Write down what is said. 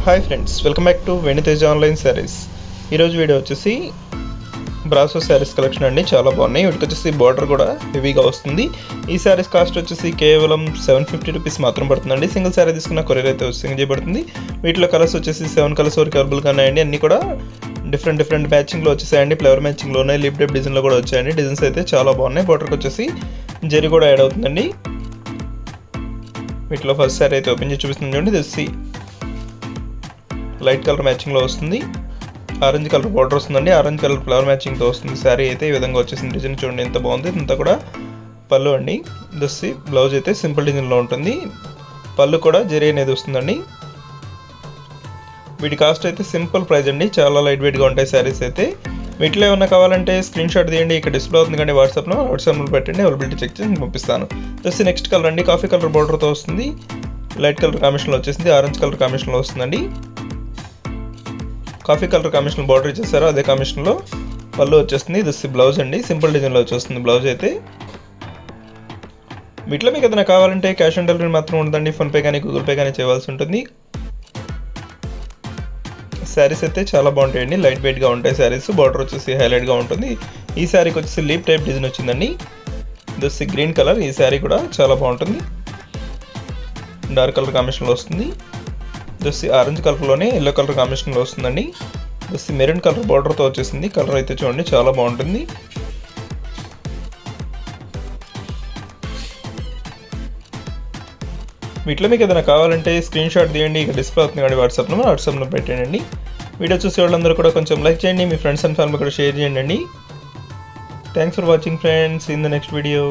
Hi friends, welcome back to వెను Teja online saris. ఈరోజు video వచ్చేసి బ్రాసో శారీస్ కలెక్షన్ అండి. చాలా బాగున్నాయి. వీటికి వచ్చేసి బార్డర్ కూడా హెవీగా వస్తుంది. ఈ శారీస్ కాస్ట్ వచ్చేసి కేవలం 750 రూపీస్ మాత్రం పడుతుందండి. సింగిల్ శారీ తీసుకున్న కొరియర్ అయితే సెండ్ చేయబడుతుంది. వీటిలో కలర్స్ వచ్చేసి 7 కలర్స్ వరకు అవైలబుల్గా ఉన్నాయండి. అన్నీ కూడా డిఫరెంట్ మ్యాచింగ్లో వచ్చేసాయండి. ఫ్లవర్ మ్యాచింగ్లో ఉన్నాయి, లిప్ టైప్ డిజైన్లో కూడా వచ్చాయండి. డిజైన్స్ అయితే చాలా బాగున్నాయి. బార్డర్కి వచ్చేసి జరీ కూడా యాడ్ అవుతుందండి. వీటిలో ఫస్ట్ శారీ అయితే ఓపెన్ చేసి చూపిస్తుంది చూడండి. ఇది లైట్ కలర్ మ్యాచింగ్లో వస్తుంది. ఆరెంజ్ కలర్ బార్డర్ వస్తుందండి. ఆరెంజ్ కలర్ ఫ్లవర్ మ్యాచింగ్తో వస్తుంది. శారీ అయితే ఈ విధంగా వచ్చేసింది. డిజైన్ చూడండి ఎంత బాగుంది. ఇంత కూడా పళ్ళు అండి. దస్సి బ్లౌజ్ అయితే సింపుల్ డిజైన్లో ఉంటుంది. పళ్ళు కూడా జరీ అనేది వస్తుందండి. వీటి కాస్ట్ అయితే సింపుల్ ప్రైస్ అండి. చాలా లైట్ వెయిట్గా ఉంటాయి శారీస్ అయితే. వీటిలో ఏమన్నా కావాలంటే స్క్రీన్ షాట్ తీయండి. ఇక్కడ డిస్ప్లే అవుతుంది కానీ వాట్సాప్లో పెట్టండి. అవైలబిలిటీ చెక్ చేసి పంపిస్తాను. దస్సి నెక్స్ట్ కలర్ అండి. కాఫీ కలర్ బార్డర్తో వస్తుంది. లైట్ కలర్ కాంబినేషన్లో వచ్చేసింది. ఆరెంజ్ కలర్ కాంబినేషన్లో వస్తుందండి. కాఫీ కలర్ కాంబినేషన్ బార్డర్ ఇచ్చేసారు. అదే కాంబినేషన్లో పళ్ళు వచ్చేస్తుంది. దస్సి బ్లౌజ్ అండి. సింపుల్ డిజైన్లో వచ్చేస్తుంది బ్లౌజ్ అయితే. వీటిలో మీకు ఏదైనా కావాలంటే క్యాష్ ఆన్ డెలివరీ మాత్రం ఉండదండి. ఫోన్పే కానీ గూగుల్ పే కానీ చేయవలసి ఉంటుంది. శారీస్ అయితే చాలా బాగుంటాయండి. లైట్ వెయిట్గా ఉంటాయి శారీస్. బార్డర్ వచ్చేసి హైలైట్గా ఉంటుంది. ఈ శారీకి వచ్చేసి లీప్ టైప్ డిజైన్ వచ్చిందండి. దస్సి గ్రీన్ కలర్. ఈ శారీ కూడా చాలా బాగుంటుంది. డార్క్ కలర్ కాంబినేషన్లో వస్తుంది. దస్సి ఆరెంజ్ కలర్లోనే ఎల్లో కలర్ కాంబినేషన్లో వస్తుందండి. దస్సి మెరూన్ కలర్ బార్డర్తో వచ్చేసింది. కలర్ అయితే చూడండి చాలా బాగుంటుంది. వీటిలో మీకు ఏదైనా కావాలంటే స్క్రీన్ షాట్ తీయండి. ఇక డిస్ప్లే అవుతుంది కానీ వాట్సాప్లో పెట్టండి. వీడియో చూసే వాళ్ళందరూ కూడా కొంచెం లైక్ చేయండి. మీ ఫ్రెండ్స్ అండ్ ఫ్యామిలీ కూడా షేర్ చేయండి. Thanks for watching friends. In the next video.